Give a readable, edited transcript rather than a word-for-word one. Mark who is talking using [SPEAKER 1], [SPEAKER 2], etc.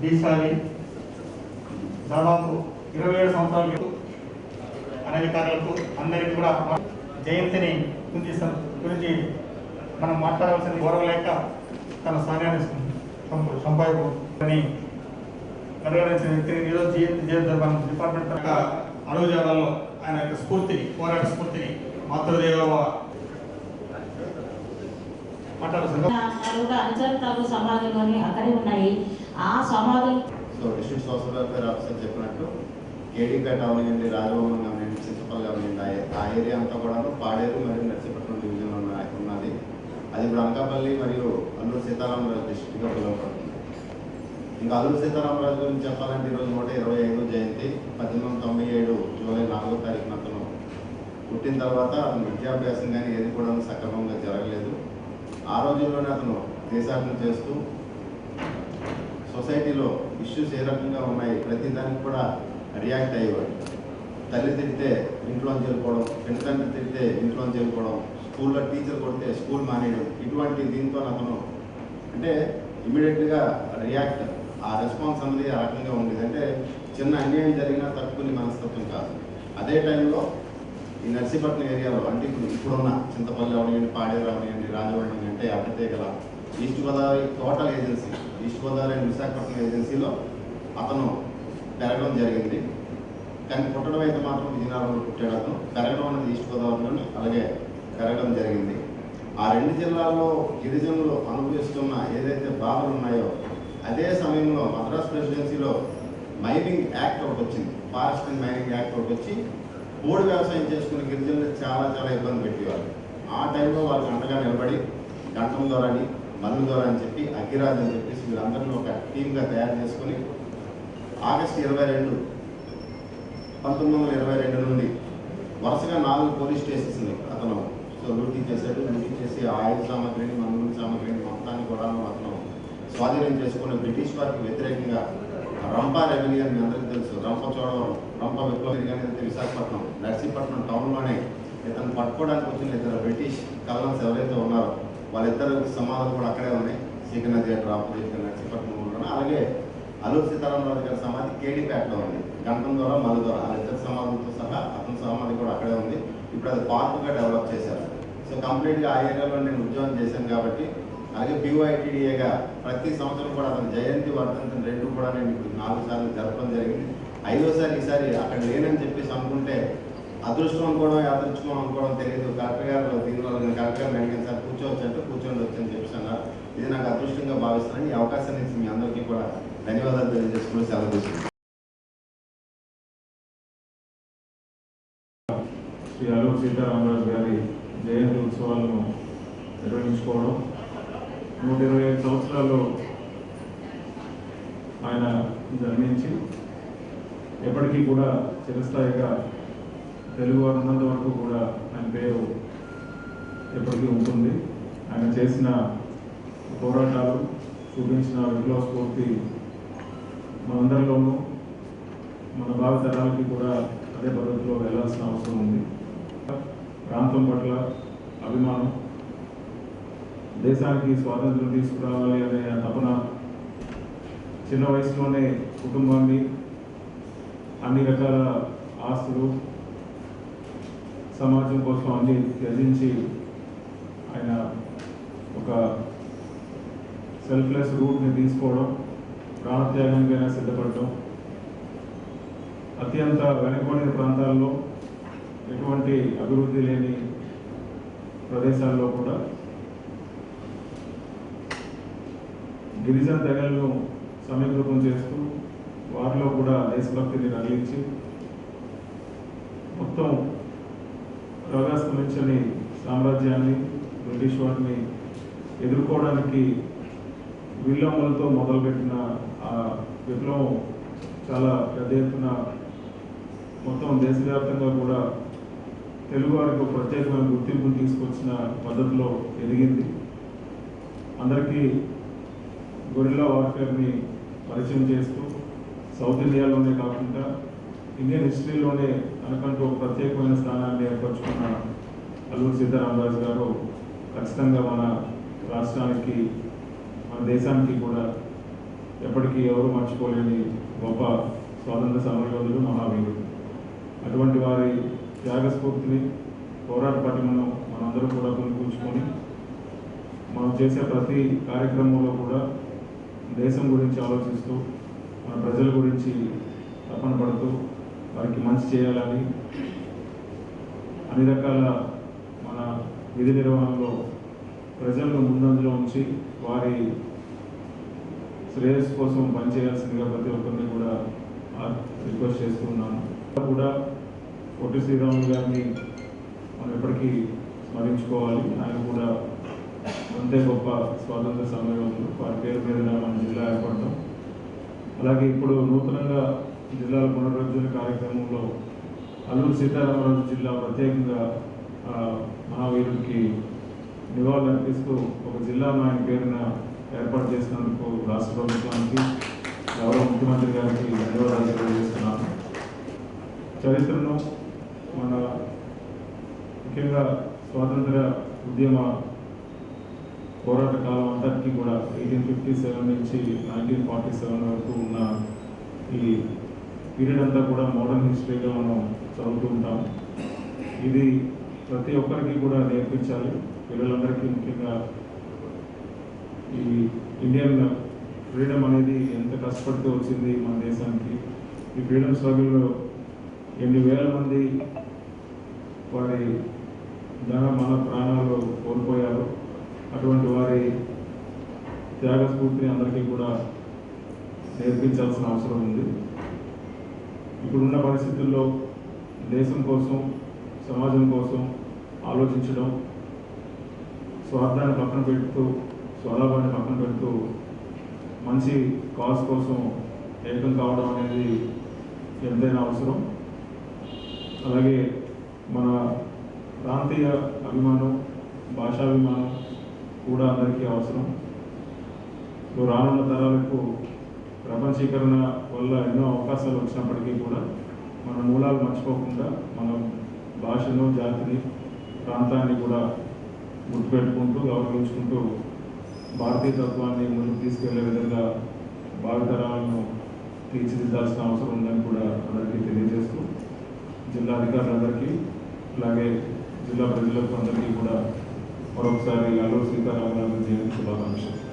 [SPEAKER 1] ఈసారి దాదాపు 27 సంవత్సరాలకు అనధికారులకు అందరికీ కూడా జయంతిని గురించి మనం మాట్లాడవలసిన గౌరవలేక తన స్థానాన్ని సంపాదించుకొని నెరవేర్చిన వ్యక్తిని ఈరోజు జయంతి డిపార్ట్మెంట్ అడుగుజాడల్లో ఆయన యొక్క స్ఫూర్తిని పోరాట స్ఫూర్తిని మాతృదేవ
[SPEAKER 2] అనుచరులు సమాధులు అక్కడే ఉన్నాయి. ఆ సమాధులు
[SPEAKER 3] డిస్ట్రిక్ట్ సోషల్ వెల్ఫేర్ ఆఫీసర్ చెప్పినట్టు కేడీపేట అవనివ్వండి, రాజభవనం అవనివ్వండి, చింతపల్లి అవనివ్వండి, ఆ ఏరియా అంతా కూడా పాడేరు మరియు నర్సీపట్నం డివిజన్లో ఉన్నది. అది ఇప్పుడు అనకాపల్లి మరియు అల్లూరు సీతారామరాజు డిస్ట్రిక్ట్గా పిలువబడుతుంది. ఇంకా అల్లూరు సీతారామరాజు గురించి చెప్పాలంటే ఈరోజు 125వ జయంతి. 1897 జూలై 4వ తారీఖున అతను పుట్టిన తర్వాత అతను విద్యాభ్యాసం కానీ ఏది కూడా సక్రమంగా జరగలేదు. ఆ రోజుల్లోనే అతను దేశాటన చేస్తూ సొసైటీలో ఇష్యూస్ ఏ రకంగా ఉన్నాయి ప్రతి దానికి కూడా రియాక్ట్ అయ్యేవాడు. తల్లి తిరిగితే ఇంట్లోంచి వెళ్ళిపోవడం, తండ్రి తిరిగితే ఇంట్లోంచి వెళ్ళిపోవడం, స్కూల్లో టీచర్ కొడితే స్కూల్ మానేయడం, ఇటువంటి దీంతో అతను అంటే ఇమీడియట్గా రియాక్ట్ ఆ రెస్పాన్స్ అనేది ఆ రకంగా ఉండేది. అంటే చిన్న అన్యాయం జరిగినా తట్టుకునే మనస్తత్వం కాదు. అదే టైంలో ఈ నర్సీపట్నం ఏరియాలో అంటే ఇప్పుడున్న చింతపల్లి అవనివ్వండి, పాడేరు అవనివ్వండి, రాజవరం అంటే Addateegala east Godavari total agency, east Godavari and Visakhapatnam ఏజెన్సీలో అతను పెరగడం జరిగింది. కానీ పుట్టడం అయితే మాత్రం విజయనగరంలో పుట్టాడు. అతను పెరగడం అనేది ఈస్ట్ గోదావరిలోనే అలాగే పెరగడం జరిగింది. ఆ 2 జిల్లాల్లో గిరిజనులు అనుభవిస్తున్న ఏదైతే బాధలు ఉన్నాయో అదే సమయంలో మద్రాస్ ప్రెసిడెన్సీలో మైనింగ్ యాక్ట్ ఒకటి వచ్చింది. ఫారెస్ట్ అండ్ మైనింగ్ యాక్ట్ ఒకటి వచ్చి పోడు వ్యవసాయం చేసుకునే గిరిజనులు చాలా ఇబ్బంది పెట్టేవారు. ఆ టైంలో వాళ్ళకి అండగా నిలబడి గంటం ద్వారా అని మల్లు ద్వారా అని చెప్పి అగ్గిరాజ్ అని చెప్పేసి వీళ్ళందరినీ ఒక టీమ్గా తయారు చేసుకుని ఆగస్టు 22, 1922 నుండి వరుసగా 4 పోలీస్ స్టేషన్స్ని అతను లూటీ చేశాడు. లూటీ చేసి ఆయుధ సామగ్రిని, మందుల సామగ్రిని మొత్తాన్ని కూడా అతను స్వాధీనం చేసుకుని బ్రిటిష్ వారికి వ్యతిరేకంగా రంపా రెబెలియన్ మీ అందరికీ తెలుసు. రంపచోడవరం, రంప విప్లవం అనేది విశాఖపట్నం, నర్సీపట్నం టౌన్లోనే ఇతను పట్టుకోవడానికి వచ్చిన 2 బ్రిటిష్ కలన్స్ ఎవరైతే ఉన్నారో వాళ్ళిద్దరు సమాధులు కూడా అక్కడే ఉన్నాయి. సీకన్న థియేటర్ ఆపోజిట్గా నర్సీపట్నంలోనే. అలాగే అల్లూరు సీతారామరాజు గారి సమాధి కేడీపేటలో ఉంది. గంటం ద్వారా మల్లు ద్వారా ఆ 2 సమాధులతో సహా అతని సమాధి కూడా అక్కడే ఉంది. ఇప్పుడు అది పార్కుగా డెవలప్ చేశారు. సో కంప్లీట్గా ఆ ఏరియాలో నేను ఉద్యోగం చేశాను కాబట్టి అలాగే PYTDAగా ప్రతి సంవత్సరం కూడా అతని జయంతి వర్ధంతిని 2 కూడా నేను ఇప్పుడు 4 సార్లు జరపడం జరిగింది. 5వసారి ఈసారి అక్కడ లేనని చెప్పేసి అనుకుంటే అదృష్టం అనుకోవడం యాదృష్టం అనుకోవడం తెలియదు. కలెక్టర్ గారు దీనిలో కలెక్టర్ గారిని అడిగాను, సార్ కూర్చోవచ్చు అంటే కూర్చొని వచ్చని చెప్పేసి అన్నారు. ఇది నాకు అదృష్టంగా భావిస్తున్నాను. ఈ అవకాశాన్ని ఇచ్చి మీ అందరికీ కూడా ధన్యవాదాలు తెలియజేసుకుని సెలవు తీసుకుంటాను.
[SPEAKER 4] శ్రీ అల్లూరు సీతారామరాజు గారి జయంతి ఉత్సవాలను నిర్వహించుకోవడం 125 సంవత్సరాలు ఆయన జన్మించి ఎప్పటికీ కూడా చిరస్థాయిగా తెలుగు వారు ఉన్నంత వరకు కూడా ఆయన పేరు ఎప్పటికీ ఉంటుంది. ఆయన చేసిన పోరాటాలు, చూపించిన విప్లవ స్ఫూర్తి మనందరిలోనూ మన భావితరాలకి కూడా అదే పద్ధతిలో వెళ్ళాల్సిన అవసరం ఉంది. ప్రాంతం పట్ల అభిమానం, దేశానికి స్వాతంత్రం తీసుకురావాలి అనే తపన, చిన్న వయసులోనే కుటుంబాన్ని, అన్ని రకాల ఆస్తులు, సమాజం కోసం అన్ని త్యజించి ఆయన ఒక సెల్ఫ్లెస్ రూట్ని తీసుకోవడం, ప్రాణత్యాగానికైనా సిద్ధపడటం, అత్యంత వెనుకబడిన ప్రాంతాల్లో ఎటువంటి అభివృద్ధి లేని ప్రదేశాల్లో కూడా గిరిజన తెగలను సమీకృతం చేస్తూ వారిలో కూడా దేశభక్తిని రగిలించి మొత్తం రోగాస్తమించని సామ్రాజ్యాన్ని, బ్రిటిష్ వారిని ఎదుర్కోవడానికి విల్లంబలతో మొదలుపెట్టిన ఆ విప్లవం చాలా పెద్ద ఎత్తున మొత్తం దేశవ్యాప్తంగా కూడా తెలుగు వారికి ఒక ప్రత్యేకమైన గుర్తింపును తీసుకొచ్చిన పద్ధతిలో ఎదిగింది. అందరికీ గొరిల్లా వార్ఫేర్ని పరిచయం చేస్తూ సౌత్ ఇండియాలోనే కాకుండా ఇండియన్ హిస్టరీలోనే తనకంటూ ఒక ప్రత్యేకమైన స్థానాన్ని ఏర్పరచుకున్న అల్లూరి సీతారామరాజు గారు ఖచ్చితంగా మన రాష్ట్రానికి, మన దేశానికి కూడా ఎప్పటికీ ఎవరు మర్చిపోలేని గొప్ప స్వాతంత్ర సమరయోధుడు, మహావీరుడు. అటువంటి వారి త్యాగస్ఫూర్తిని, పోరాట పటిమను మనందరూ కూడా కొనుకూర్చుకొని మనం చేసే ప్రతి కార్యక్రమంలో కూడా దేశం గురించి ఆలోచిస్తూ, మన ప్రజల గురించి తపన పడుతూ వారికి మంచి చేయాలని అన్ని రకాల మన విధి నిర్వహణలో ప్రజలను ముందంజలో ఉంచి వారి శ్రేయస్సు కోసం పనిచేయాల్సిందిగా ప్రతి ఒక్కరిని కూడా రిక్వెస్ట్ చేస్తూ ఉన్నాను. కూడా పొట్టి శ్రీరాములు గారిని మనం ఎప్పటికీ స్మరించుకోవాలి. ఆయన కూడా అంతే గొప్ప స్వాతంత్ర సమరయోధులు. వారి పేరు మీద మన జిల్లా ఏర్పడటం, అలాగే ఇప్పుడు నూతనంగా జిల్లాల పునరుద్ధరణ కార్యక్రమంలో అల్లూరి సీతారామరాజు జిల్లా ప్రత్యేకంగా మహావీరుడికి నివాళులు అర్పిస్తూ ఒక జిల్లాను ఆయన పేరున ఏర్పాటు చేసినందుకు రాష్ట్ర ప్రభుత్వానికి, గౌరవ ముఖ్యమంత్రి గారికి ధన్యవాదాలు తెలియజేస్తున్నాను. చరిత్రను మన ముఖ్యంగా స్వాతంత్ర ఉద్యమ పోరాట కాలం అంతటికీ కూడా 1857 నుంచి 1947 వరకు ఉన్న ఈ పీరియడ్ అంతా కూడా మోడర్న్ హిస్టరీగా మనం చదువుతూ ఉంటాం. ఇది ప్రతి ఒక్కరికి కూడా నేర్పించాలి. పిల్లలందరికీ ముఖ్యంగా ఈ ఇండియన్ ఫ్రీడమ్ అనేది ఎంత కష్టపడితే వచ్చింది మన దేశానికి. ఈ ఫ్రీడమ్ స్ట్రగుల్లో ఎన్ని వేల మంది వారి మన ప్రాణాలు కోల్పోయారు. అటువంటి వారి త్యాగస్ఫూర్తిని అందరికీ కూడా నేర్పించాల్సిన అవసరం ఉంది. ఇప్పుడున్న పరిస్థితుల్లో దేశం కోసం, సమాజం కోసం ఆలోచించడం, స్వార్థాన్ని పక్కన పెడుతూ, స్వలాభాన్ని పక్కన పెడుతూ మంచి కాజ్ కోసం ఏకం కావడం అనేది ఎంతైనా అవసరం. అలాగే మన ప్రాంతీయ అభిమానం, భాషాభిమానం కూడా అందరికీ అవసరం. రానున్న తరాలకు ప్రపంచీకరణ వల్ల ఎన్నో అవకాశాలు వచ్చినప్పటికీ కూడా మన మూలాలు మర్చిపోకుండా మన భాషను, జాతిని, ప్రాంతాన్ని కూడా గుర్తుపెట్టుకుంటూ, గౌరవించుకుంటూ భారతీయ తత్వాన్ని ముందుకు తీసుకెళ్లే విధంగా భావితరాలను తీర్చిదిద్దాల్సిన అవసరం ఉందని కూడా అందరికీ తెలియజేస్తూ, జిల్లా అధికారులందరికీ అలాగే జిల్లా ప్రజలకు అందరికీ కూడా మరొకసారి అల్లూరి సీతారామరాజు జయంతి శుభాకాంక్షలు.